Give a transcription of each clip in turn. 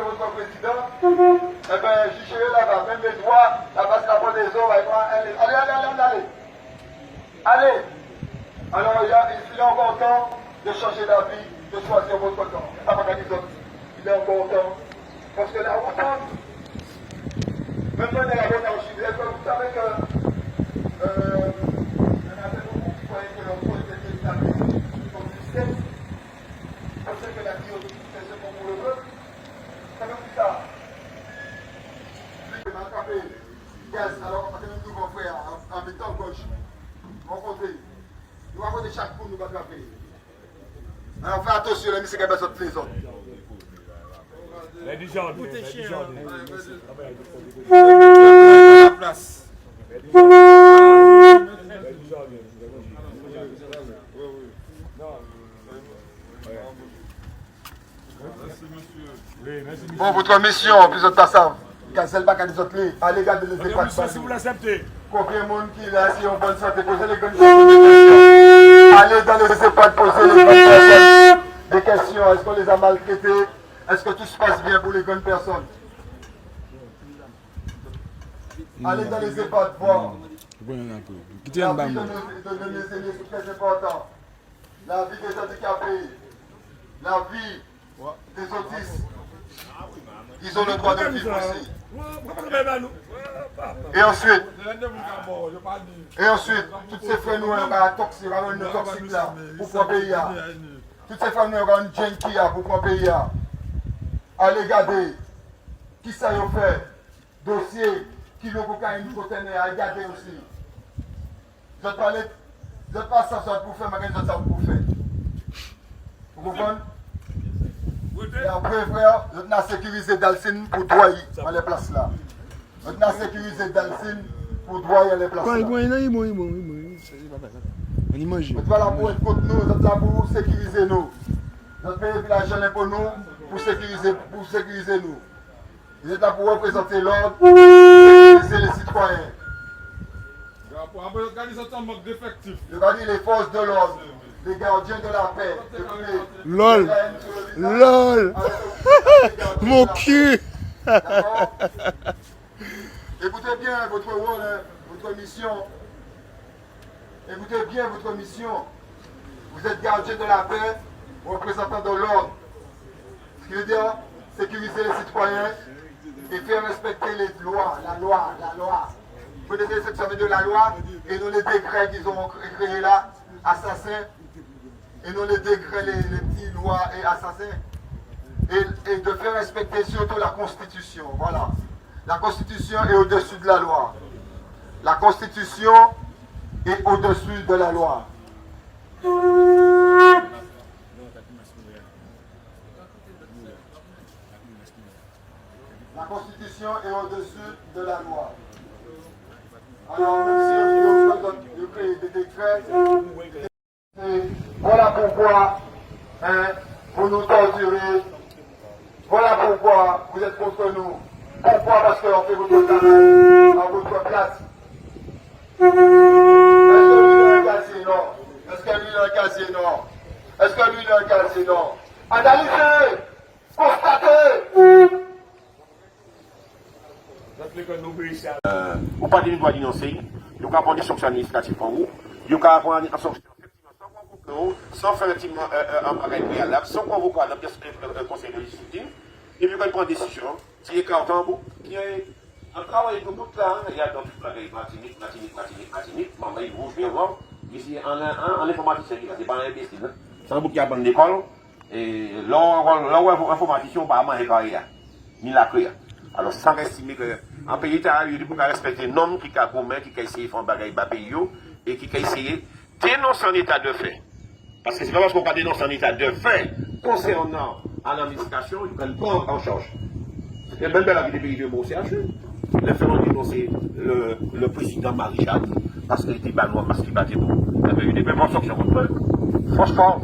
votre président, eh bien, jugez là-bas, même les droits, là-bas, c'est la bonne des eaux, allez, allez, allez, allez. Allez. Alors, il est encore temps de changer d'avis, de choisir votre camp. Ça va gagner d'autres. Il est encore temps. Parce que la route, même dans la bonne archive, vous savez que il y en avait beaucoup qui croyaient que leur foi était établie comme système. Comme c'est que la guillotine fait ce qu'on le veut. Ça veut dire ça. Lui, il m'a tapé. Yes, alors on va tenir tout mon frère en mettant gauche. Mon côté. Nous avons des chaque coup, nous allons frapper. Alors fais attention, les messieurs qui ont besoin de les autres. Les gens, La place. Bon, votre mission, plus de ça, Gazelle Bac à des autres lits. Allez, gardez les épates. si vous l'acceptez. Combien de monde qui est là, si en bonne santé, posez les bonnes questions. Allez dans les EHPAD, posez les bonnes personnes des questions. Est-ce qu'on les a maltraités? Est-ce que tout se passe bien pour les bonnes personnes? Allez dans les EHPAD, voir. La vie de nos aînés, c'est très important. La vie des handicapés, la vie des autistes. Ils ont le droit de vivre aussi. Et ensuite, toutes ces frères noirs toxiques, une toxique là, pour qu'on paye. Toutes ces frères noirs une junkie pour qu'on paye. Allez regarder, qui ça y a fait, dossier, kilo cocaïne, conteneur, à regarder aussi. Je ne pas ça pour faire, mais je ne sais pas pour faire. Vous comprenez? Et après, frère, je n'ai sécurisé Dalcine pour droyer dans les places là. Je n'ai sécurisé Dalcine pour droyer les places là. On est là pour être contre nous, on est là pour sécuriser nous. Notre pays village pour nous, pour sécuriser nous. Vous êtes là pour représenter l'ordre, sécuriser les citoyens. Regardez les forces de l'ordre. Les gardiens de la paix. LOL. LOL. Mon cul. Écoutez bien votre rôle, votre mission. Écoutez bien votre mission. Vous êtes gardien de la paix, représentant de l'ordre. Ce qui veut dire sécuriser les citoyens et faire respecter les lois, la loi. Vous devez s'examiner de la loi et non les décrets qu'ils ont créés là, assassins. Et non les décrets, les petits lois et assassins. Et de faire respecter surtout la Constitution. Voilà. La Constitution est au-dessus de la loi. La Constitution est au-dessus de la loi. La Constitution est au-dessus de la loi. Alors, même si on crée des décrets, voilà pourquoi vous nous torturez. Voilà pourquoi vous êtes contre nous. Pourquoi? Parce qu'on fait votre travail à votre place. Est-ce que lui est un casino? Est-ce que lui est un casino? Est-ce que lui est un casino? Analysez! Constatez! Ou pas de droit dénoncer, vous pouvez prendre des sanctions administratives pour vous, vous pouvez prendre des sanctions sans faire effectivement un bagage préalable, sans convoquer le conseil de discipline, et puis quand il prend une décision, c'est les cartes en bout, qui est un travail comme tout là, il y a dans toute la gueule, Martinique, maman il bouge bien, voir, ici en informaticien, c'est pas un imbécile, c'est un bout qui a bonne école, et l'informaticien, apparemment, est carrière, ni la créa. Alors, sans estimer qu'en pays, il faut respecter un homme qui a gommé, qui a essayé de faire un bagage pays, et qui a essayé de dénoncer un état de fait. Parce que c'est pas parce qu'on va dénoncer un état de fait concernant l'administration, ils prennent pas en charge. Et même dans la vie des pays de mon CHU, les femmes ont dénoncé le président Marie-Jacques parce qu'il était banois, parce qu'il battait tout. Il y avait eu des mêmes sanctions contre eux. Franchement,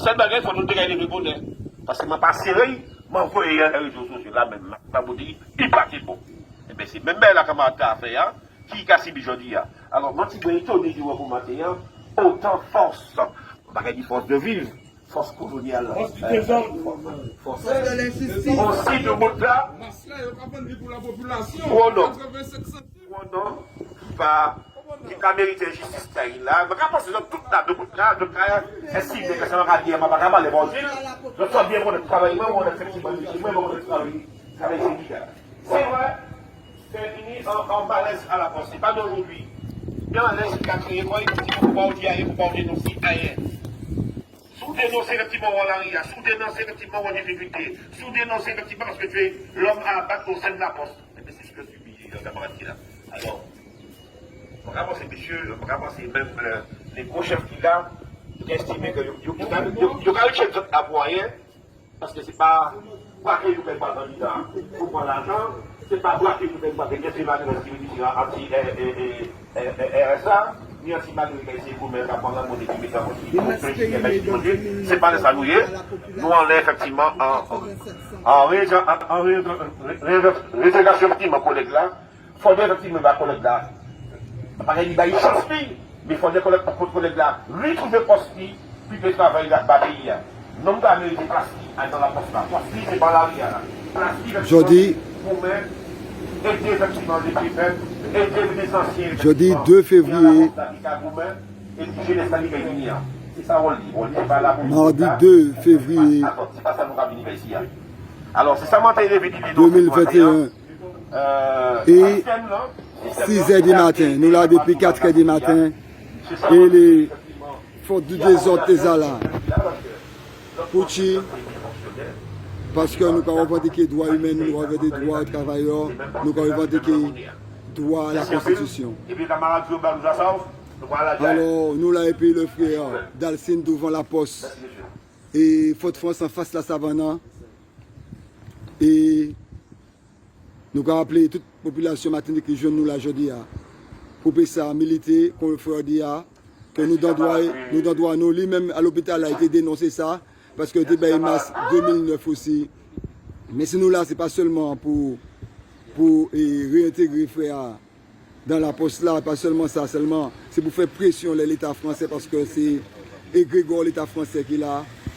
cette baguette, il faut nous dégager le bonheur. Parce que je ne pas serré, je m'envoie les réseaux sociaux là, même, pas vous dire, il partit bon. Et bien, c'est même la camarade à faire, qui casse aujourd'hui. Alors, moi, si vous êtes étonné de vous matin, autant force, on va dire force de vivre, force coloniale. Force du désordre. Force de l'injustice. aussi de monde là. Masla, il n'y a pas vendu pour la population. Oh non. 87 centimes. Oh non, qui a mérité justice là. Je pense que tout là, de cas, estime que ça m'a dit, je ne vais pas les bon Dieu. Je sens bien mon travail, moi, on a effectivement, moi, mon travail avec les syndicats. C'est vrai, c'est fini en malaise à la poste, c'est pas d'aujourd'hui. Bien en l'aise, il a créé quoi, il faut pas dire, il faut pas dénoncer rien. Sous dénoncer effectivement on la ria, sous dénoncer effectivement on difficulté, sous dénoncer effectivement parce que tu es l'homme à abattre au sein de la poste. Mais c'est ce que subit le camarade qui est là. Alors, on va voir ces messieurs, on va voir ces même les gros chefs qu'il a, qui estiment que il y a un chef à moyen, parce que c'est pas quoi qu'il ne pas candidat pour prendre l'argent, c'est pas quoi qu'il ne pas parce que c'est pas anti-RSA, ni anti-malgré c'est pour mettre à prendre la monnaie qui met en c'est pas de ça nous on est effectivement en réintégration effectivement collègue là, il faut dire effectivement ma collègue là. Pareil, il a eu chance, mais il faut dire que notre collègue là, lui trouver poste, puis de travailler dans le pays. Non pas américain plastique dans la poste là. Plastique, c'est pas la ria là. Plastique, Jeudi, pour même aider effectivement les préfets, aider les anciens. Jeudi 2 février. C'est ça, on le dit. On le dit pas là. Mardi 2 février. C'est pas ça, nous avons venu ici. Alors, c'est ça, moi, 2021. Et 6h du matin. Nous là depuis 4h du matin. Et les fautes du désordre des là. Pouchi. Parce que nous avons revendiqué droits humains, nous avons revendiqué droits des travailleurs, nous avons revendiqué droits à la Constitution. Alors, nous là, et puis le frère d'Alcine devant la poste. Et Fort France en face de la savane. Et nous avons appelé toute la population martinique qui joue nous là aujourd'hui pour ça militer contre le frère d'IA, que nous devons nous lui-même à l'hôpital a été dénoncé ça, parce que c'était en mars 2009 aussi. Mais si nous là, ce n'est pas seulement pour réintégrer le frère dans la poste là, pas seulement ça, seulement c'est pour faire pression à l'État français, parce que c'est égrégore l'État français qui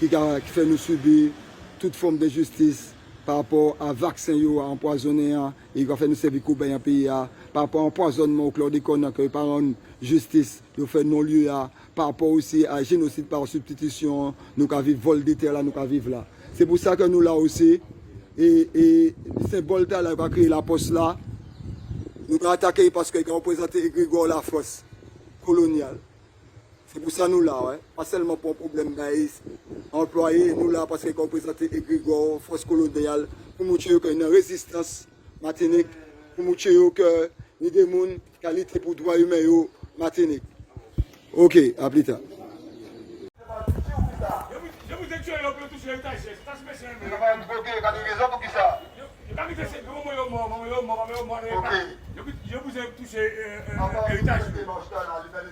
fait nous subir toute forme de justice par rapport à vaccin à empoisonner, et qui fait nous servir comme un pays, par rapport à empoisonnement au chlordécone, que par une justice, nous fait non-lieu, par rapport aussi à génocide par substitution, nous avons vivre vol de terre là, nous avons vivre là. C'est pour ça que nous là aussi, et symbole là, qui a créé la poste là, nous avons attaqué parce qu'il a représenté Grégor la France coloniale. C'est pour ça nous là, pas seulement pour un problème d'Aïs, employé, nous là parce qu'il a représenté Grégor, France coloniale, pour montrer qu'il y a une résistance martinique, pour montrer que nous avons des gens qualité pour droits humains Martinique. Ok, à plus tard. Je vous ai tué, on peut toucher l'étage, c'est pas spécial. Vous avez un bloqué, quand il y a raison pour qui ça? Je vous ai touché l'héritage.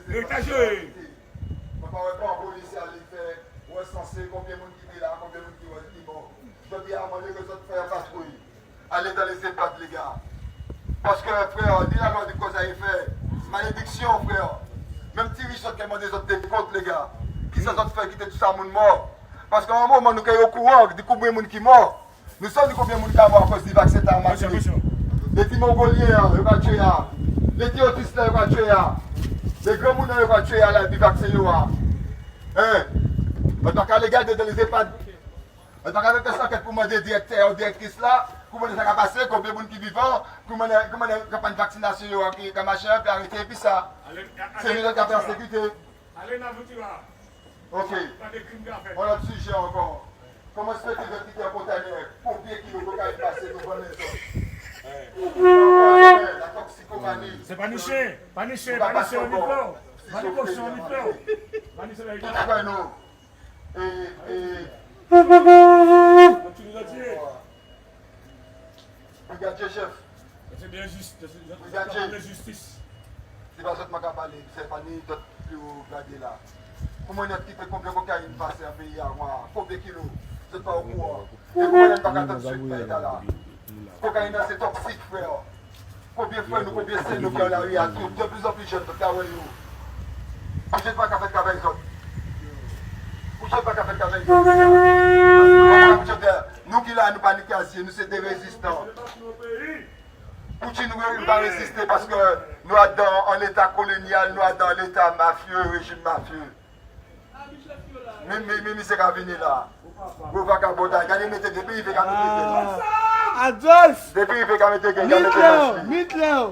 L'héritage. On va pas en police à l'effet, où est censé, combien de monde qui est là, combien de monde qui est mort. Je dis à mon que ça te fait patrouille. Allez dans les EHPAD, les gars. Parce que, frère, dis la loi de cause à effet. Malédiction, frère. Même si Richard qui a demandé des autres comptes, les gars. Qui ça te fait quitter tout ça, mon mort? Parce qu'à un moment, nous sommes au courant de combien de monde qui mort. Nous sommes combien de monde qui a mort à cause du vaccin en Martinique. Les petits Mongoliens, ils vont tuer. Les petits autistes, ils vont tuer. Les grands gens, ils vont tuer du vaccin. Hein? En tant que les gars dans les EHPAD, en tant que faire enquête pour demander directeur ou directrice là, comment ça va passer, combien de monde qui vivant, comment on a une vaccination, qui machin, puis arrêter, puis ça. C'est nous qui avons en sécurité. Allez dans l'outil là. Ok. On a le sujet encore. Comment se fait que vous êtes en container pour bien qu'il ne peut pas passer devant les autres? La toxicomanie. C'est pas niché, pas niché, pas niché, on y pleure. Pas niché, on y pleure. Pas niché, on y pleure. Pourquoi non? Tu nous as tué. Regardez, chef. C'est bien juste, c'est bien justice. C'est pas ça que je vais parler, c'est pas ni d'autres plus gradés là. Comment on a petit peu combien de cocaïne passe un pays à moi? Combien de kilos? C'est pas au courant. Et comment on a pas de sucre là? Cocaïne c'est toxique, frère. Combien de fois nous, combien de nous qui ont la rue à tout, de plus en plus jeunes, de Kawaii. Bougez pas qu'à faire avec les autres. Bougez pas qu'à faire avec les autres. Nous qui là, nous paniquons assis, nous sommes des résistants. Poutine nous va résister parce que nous sommes dans l'état colonial, nous sommes dans l'état mafieux, régime mafieux. Mais c'est qu'à venir là. Vous va qu'à botter. Regardez, mettez des pays, il fait qu'à mettre. Adolphe! Des pays, il fait qu'à mettre. Mitler!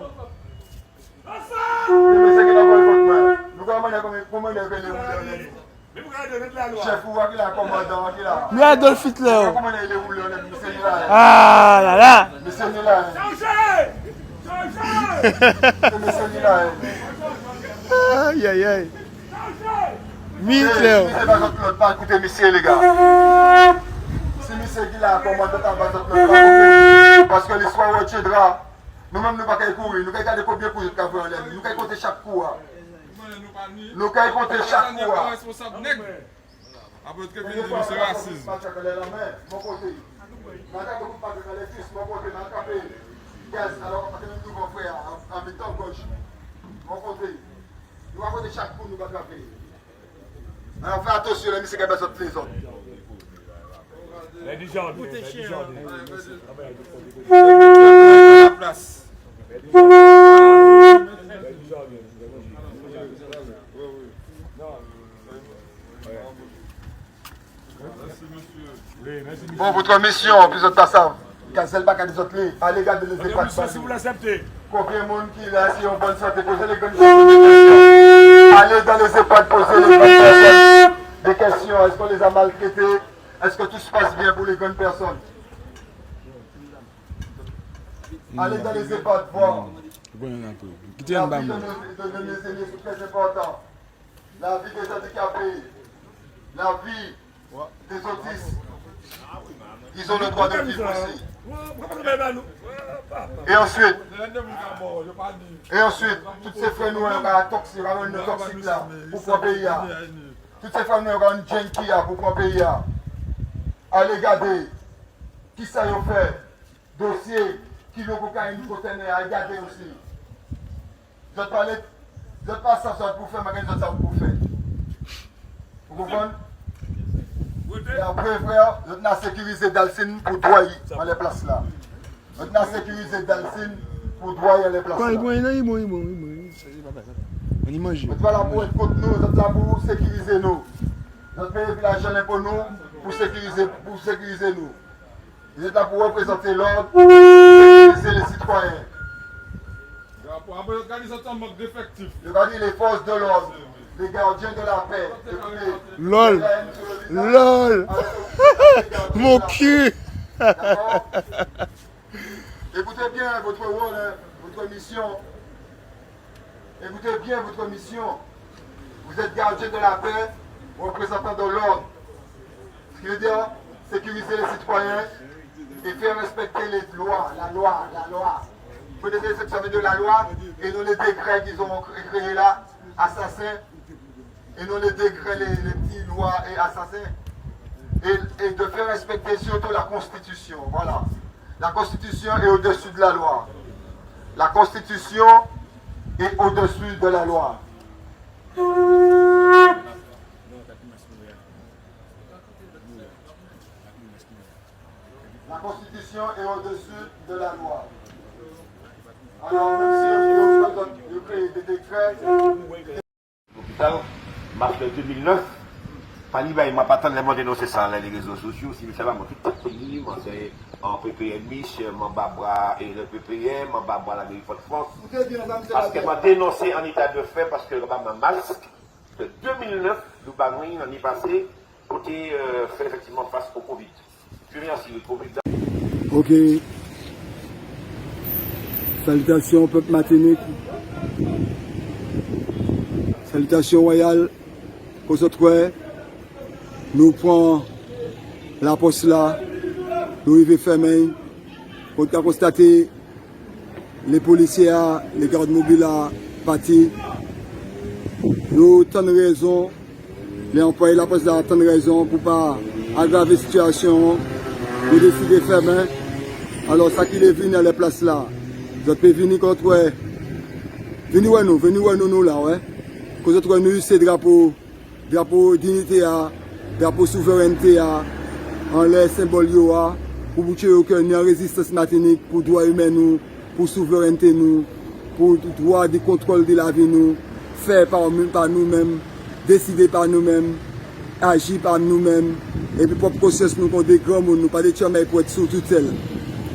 Mais c'est qu'il a pas le moi. Nous comment on est venu. Chef ou qui là, commandant qui là. Mais Adolf Hitler! Comment on est roulé, monsieur là. Ah là là! Monsieur là. Monsieur là. Aïe aïe aïe! Mitler! Pas écouter monsieur les gars. Si monsieur qui là, commandant pas parce que l'histoire retiendra. Nous-mêmes, nous ne pouvons pas courir, nous ne pouvons pas combien de coups de cavalier, nous pouvons compter chaque coup. Nous pouvons compter chaque coup. Après que nous c'est racisme. Mon côté. Madame, vous parlez de les fils, mon côté, dans le café. Gaz, alors, parce que nous devons faire en mettant gauche. Mon côté. Nous allons compter chaque coup, nous allons café. Alors, fais attention, les messieurs qui ont sorti les autres. Les jardins. La place. Bon, votre mission, plus de ça. Cancel pas qu'à des autres lignes. Allez, gardez les épates. Si vous l'acceptez. Combien de monde qui est là, si on bonne santé, posez les bonnes questions. Allez dans les EHPAD, posez les bonnes personnes des questions. Est-ce qu'on les a maltraités? Est-ce que tout se passe bien pour les bonnes personnes? Allez dans les EHPAD, voir. La vie de nos aînés, c'est très important. La vie des handicapés, la vie des autistes. Ils ont le droit de vivre aussi. Et ensuite, toutes ces frères nous ont toxiques là, pour prendre pays. Toutes ces frères nous ont une junkie pour prendre pays. Allez garder, qui ça y a fait, dossier, kilo cocaïne, conteneur, à garder aussi. Je ne sais pas ça pour faire, mais je ne sais pas pour faire. Vous comprenez? Et après, frère, je vais sécuriser Dalcine pour droyer dans les places là. Je vais sécuriser Dalcine pour droyer les places là. On y mange. Je vais là pour être contre nous, je vais là pour sécuriser nous. Je vais payer l'argent pour nous, pour sécuriser nous. Je vais là pour représenter l'ordre, pour sécuriser les citoyens. Je vais dire les forces de l'ordre, les gardiens de la paix. LOL. LOL. Mon cul. D'accord? Écoutez bien votre rôle, votre mission. Écoutez bien votre mission. Vous êtes gardien de la paix, représentant de l'ordre. Ce qui veut dire sécuriser les citoyens et faire respecter les lois, la loi. Vous connaissez ce que ça veut dire la loi et non les décrets qu'ils ont créés là, assassins, et non les décrets, les petites lois et assassins. Et de faire respecter surtout la Constitution. Voilà. La Constitution est au-dessus de la loi. La Constitution est au-dessus de la loi. La Constitution est au-dessus de la loi. Alors, même si on crée des décrets... L'hôpital, mars 2009, Fanny m'a pas tant dénoncé ça dans les réseaux sociaux, si ça va, moi, tout le pays, moi, c'est en PPM Mich, mon Babra et le PPM, mon Babra la mairie de France. Parce qu'elle m'a dénoncé en état de fait, parce que ma masque, de 2009, nous bannis l'année passée, côté fait effectivement face au Covid. Je viens si le Covid. Ok. Salutations, peuple Martinique. Salutations royales. Pour ce trouver, nous prenons la poste là, nous arrivons fermés. On a constaté les policiers, les gardes mobiles partis. Nous avons raison, les employés de la poste là ont raison pour ne pas aggraver la situation. Nous décidons de fermer. Alors, ça qui est venu à la place là, vous pouvez venir contre eux. Venez nous là, ouais. cause de nous, c'est drapeau dignité, drapeau souveraineté, en les symboles, pour boucher au cœur, en résistance Martinique, pour droit humain, nous, pour souveraineté, nous, pour droit de contrôle de la vie, nous, faire par nous-mêmes, décider par nous-mêmes, agir par nous-mêmes, et puis propre conscience, nous, pour des grands mots, nous, pas des chemins pour être sous toute seule.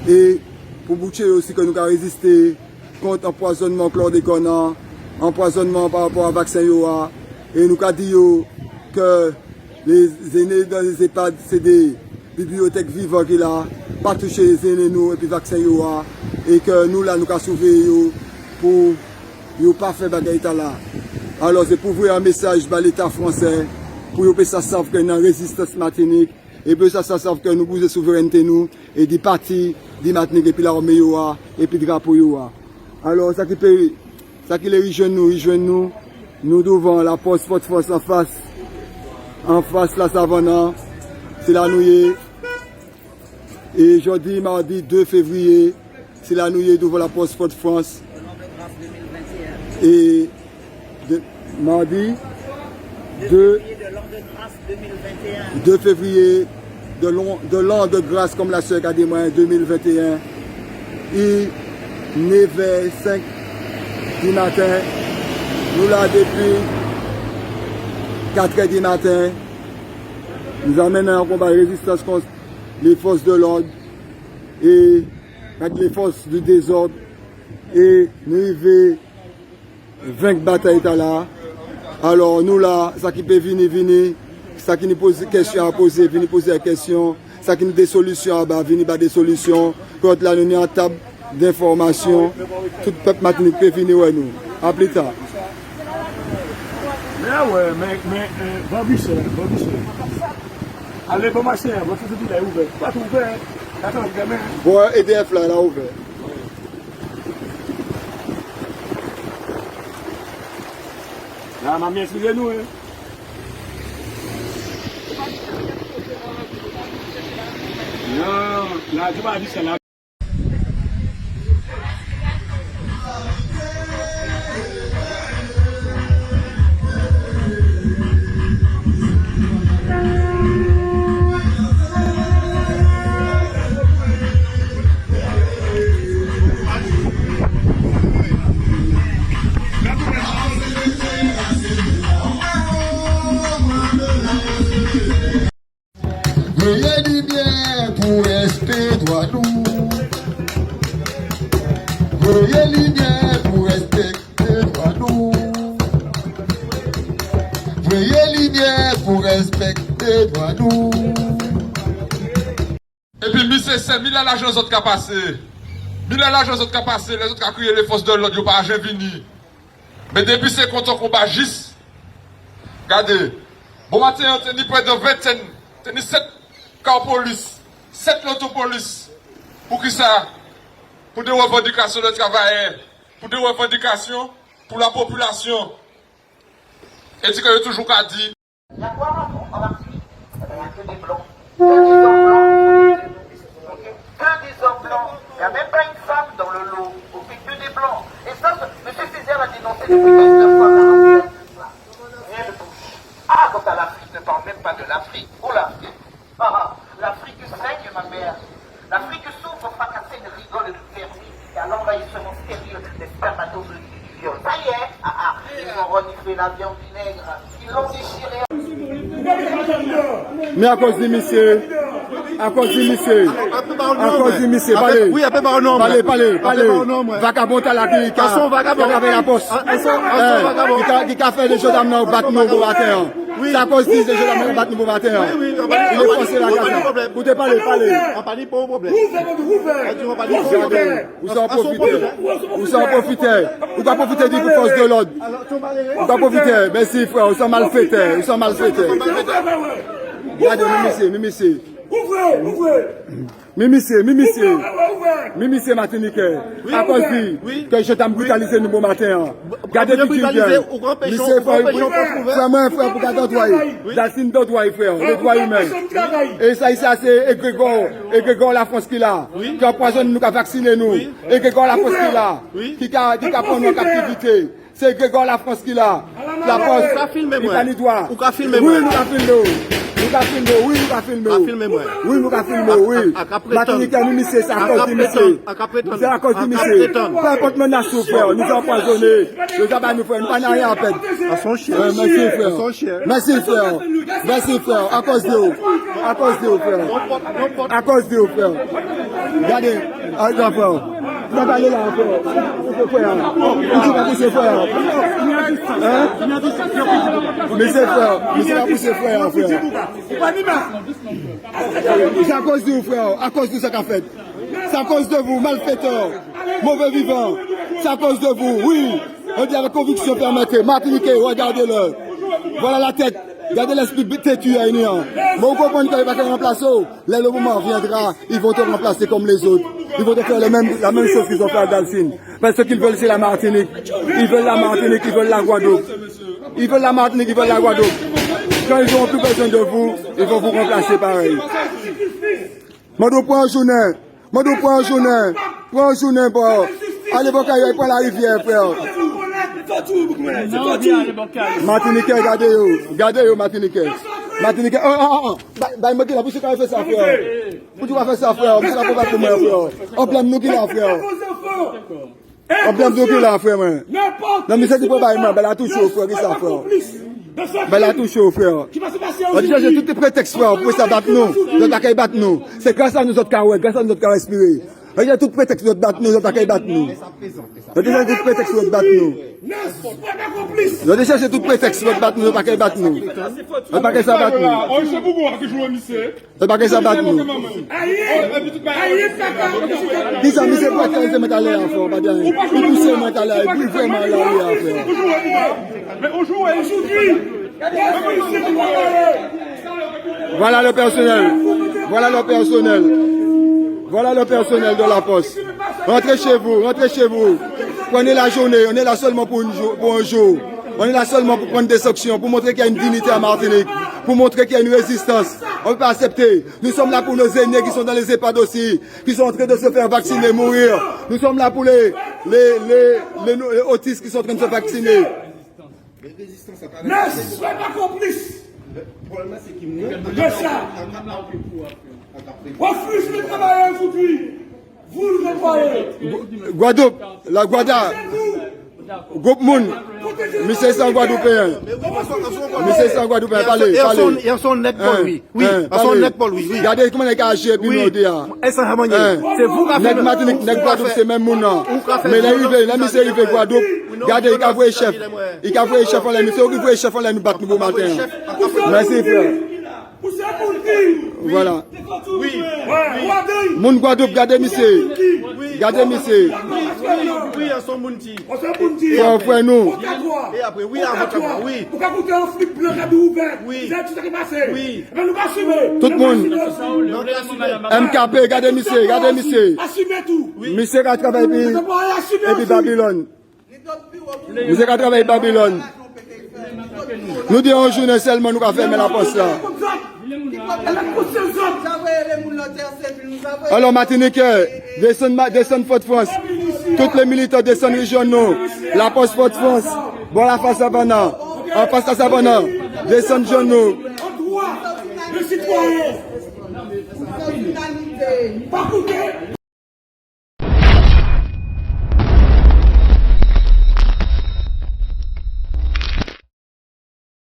Et pour boucher aussi que nous avons résisté contre empoisonnement chlordécone, empoisonnement par rapport à vaccin Yoa, et nous avons dit que les aînés dans les EHPAD, c'est des bibliothèques vivantes qui là, pas toucher les aînés nous et puis vaccin Yoa, et que nous là, nous avons sauvé pour ne pas faire bagaille là. Alors c'est pour ouvrir un message à l'État français, pour que ça savent que nous avons résistance Martinique, et puis ça savent que nous avons souveraineté nous, et des partis, des Martinique, et puis l'armée Yoa, et puis le drapeau Yoa. Alors ça qui les rejoignent nous devant la poste Forte France en face la savane, c'est la nouille. Et jeudi, mardi 2 février, c'est la nouille devant la poste Forte France. Et mardi 2 février de l'an de grâce, comme la sœur a dit moi, 2021. Et 9h05 du matin, nous là depuis 4h du matin, nous amenons un combat de résistance contre les forces de l'ordre et avec les forces du désordre, et nous arrivons 20 batailles là. Alors nous là, ça qui peut venir, ça qui nous pose des questions à poser, venir poser des questions, ça qui nous des solutions à bas, venir des solutions. Quand là nous sommes en table d'information, tout le peuple Martinique peut venir ouais, nous. À plus tard. Mais ouais, mais Bobby, allez, bon marché, votre société est ouverte. Pas ouvert, attends, gamin. Bon, EDF là, elle a ouvert. Là, ma mère, excusez-nous, hein. Non, là, tu vas dire ça là. Veuillez du bien pour respect droit nous. Veuillez du bien pour respecter droit nous. Veuillez du bien pour respecter droit nous. Et puis, monsieur, c'est 1000 à l'agence autres qui a passé. 1000 à l'agence autres qui a passé, les autres qui a crié les forces de l'ordre, ils n'ont pas jamais venu. Mais depuis c'est contre on combat juste. Regardez, bon matin, on a près de 20, on a 7 car police, 7 l'autopolice. Pour qui ça? Pour des revendications de travailleurs, pour des revendications pour la population. Et c'est que j'ai toujours qu'à dire. Il y a quoi en Afrique? Il n'y a que des blancs. Que des hommes blancs. Que des hommes blancs. Il n'y a même pas une femme dans le lot. On fait que des blancs. Et ça, M. Césaire a dénoncé depuis 1947. Rien de touche. Ah, quant à l'Afrique, ne parle même pas de l'Afrique. Oh l'Afrique. Ah, l'Afrique saigne, ma mère. L'Afrique souffre, fracassée, ne rigole de permis. Et à l'envahissement stérile des spermatozoïdes du viol. Ça y est, ils ont reniflé la viande vinaigre. Ils l'ont déchiré. Mais à cause du monsieur, parlez. Oui, un peu par nom. Parlez. Vagabond à la clique. Vagabond avec la poste. Qui a fait des choses d'amener au bâtiment pour matin. C'est à cause des choses d'amener au bâtiment pour matin. Oui, il est passé la case. Vous te parlez. On parle pas au problème. Vous en profitez. Vous en profitez du force de l'ordre. Vous en profitez. Merci frère, vous sont mal fêtés. Regardez, Mimissé. Ouvrez. Mimissé Martiniquais. À cause que je t'ai brutalisé nous bon matin. Gardez tout bien. Mimissé frère pour garder droit. Jacine de droit frère, le droit humain. Et ça ici c'est Grégor la France qui là. Qui empoisonne nous, qui a vacciné nous. Et Grégor la France qui là. Qui a pris nos captivité. C'est Grégoire La France qui l'a. La France, Ou ka filme il moi. a ni droit. Ou ka filme Oui, moi. nous ka filme. Nous ka filme, oui, nous ka filme. Ka filme moi. Oui, nous ka filme, oui. A ka prétendre. Martinique, nous, monsieur, c'est à A cause ka du monsieur. prétendre. A ka prétendre. C'est à cause A du ka monsieur. prétendre. Peu importe menace, frère, nous sommes empoisonnés. Nous avons nous faire, nous n'avons rien à perdre. À son chien. Merci, frère. À son chien. Merci, frère. Merci, frère. À cause de vous. À cause de vous, frère. À cause de vous, frère. Regardez, attends, frère. Tu vas aller là, frère. Tu vas pousser, frère. Hein? Mais c'est frère. Mais c'est pas pousser, frère, frère. C'est à cause de vous, frère. À cause de ce qu'a fait. C'est à cause de vous, malfaiteurs, mauvais vivants. C'est à cause de vous, oui. On dit avec conviction, permettez. Martiniquais, regardez-le. Voilà la tête. Regardez l'esprit têtu à Union. Bon, vous comprenez qu'il va te remplacer. Là, le moment viendra, ils vont te remplacer comme les autres. Ils vont te faire la même chose qu'ils ont fait à Delphine. Parce qu'ils veulent, c'est la Martinique. Ils veulent la Martinique, ils veulent la Guadeloupe. Ils veulent la Martinique, ils veulent la Guadeloupe. Quand ils n'auront plus besoin de vous, ils vont vous remplacer pareil. Mado, prends un journée. Mado, prends un journée. Prends un journée, bon. Allez, bon, il prend la rivière, frère. Martiniquais, regardez-yo, Martiniquais. Martiniquais, bah, il a poussé quand il fait ça, frère. Pourquoi tu vas faire ça, frère? Pourquoi tu vas faire ça, frère? On blâme nous qui l'a, frère. On blâme nous qui l'a, frère, non, mais c'est du problème, bah, la touche au frère, qui ça, frère? Bah, la touche au frère. On dit, j'ai tous les prétextes, frère, pour ça battre nous. Notre accueil battre nous. C'est grâce à nous autres carreaux, grâce à nous autres carreaux respirer. Il y a tout prétexte de battre nous, notre accueil battre nous. Il y a tout prétexte de battre nous. Il y a déjà tout prétexte de battre nous, notre accueil battre nous. Notre accueil ça battre nous. Notre accueil ça battre nous. Qui ça, monsieur, pour être mettre à l'air, frère, pas bien. Il pousse mettre à l'air, il pousse vraiment à l'air, frère. Mais aujourd'hui, voilà le personnel. Voilà le personnel. Voilà le personnel de la poste. Rentrez chez vous, rentrez chez vous. Prenez la journée, on est là seulement pour un jour. On est là seulement pour prendre des sanctions, pour montrer qu'il y a une dignité à Martinique, pour montrer qu'il y a une résistance. On ne peut pas accepter. Nous sommes là pour nos aînés qui sont dans les EHPAD aussi, qui sont en train de se faire vacciner, mourir. Nous sommes là pour les autistes qui sont en train de se vacciner. ne soyez pas complices de ça. Refuse de travailler aujourd'hui. Vous le croyez. Guadeloupe, la Guada, Groupe Moun, monsieur sans Guadeloupéen. Monsieur sans Guadeloupéen, parlez, parlez. Il y a son net pour lui. Oui, il y a son net pour lui. Regardez comment il a agi, puis nous dit. C'est vous qui avez fait. Net Martinique, net Guadeloupe, c'est même mon nom. Mais là, monsieur arrivé Guadeloupe, regardez, il a voué chef. Il a voué chef, on l'a mis, c'est vous qui chef, on l'a mis battre nous matin. Merci, frère. Voilà. Oui. Moun Guadeloupe, regardez, monsieur. Regardez, monsieur. Oui, il y a son Mounti. Frère, nous. Et après, oui, à votre part, oui. Pourquoi vous avez un flip blanc à ouvert? Oui. C'est tout ce qui est passé. Oui. Mais nous assumons. Tout le monde. MKP, regardez, monsieur, regardez, monsieur. Assumez tout. Monsieur qui travaille et puis Babylone. Monsieur qui travaille Babylone. Nous disons un journée seulement, nous allons fermer la poste là. Alors Martiniquais, descendent Fort-France. Toutes les militants descendent régionaux. La poste Fort-France. Bon la face à Savannah. En face à Savannah. Descendent jeunes. En droit, le citoyen. Pas coupé.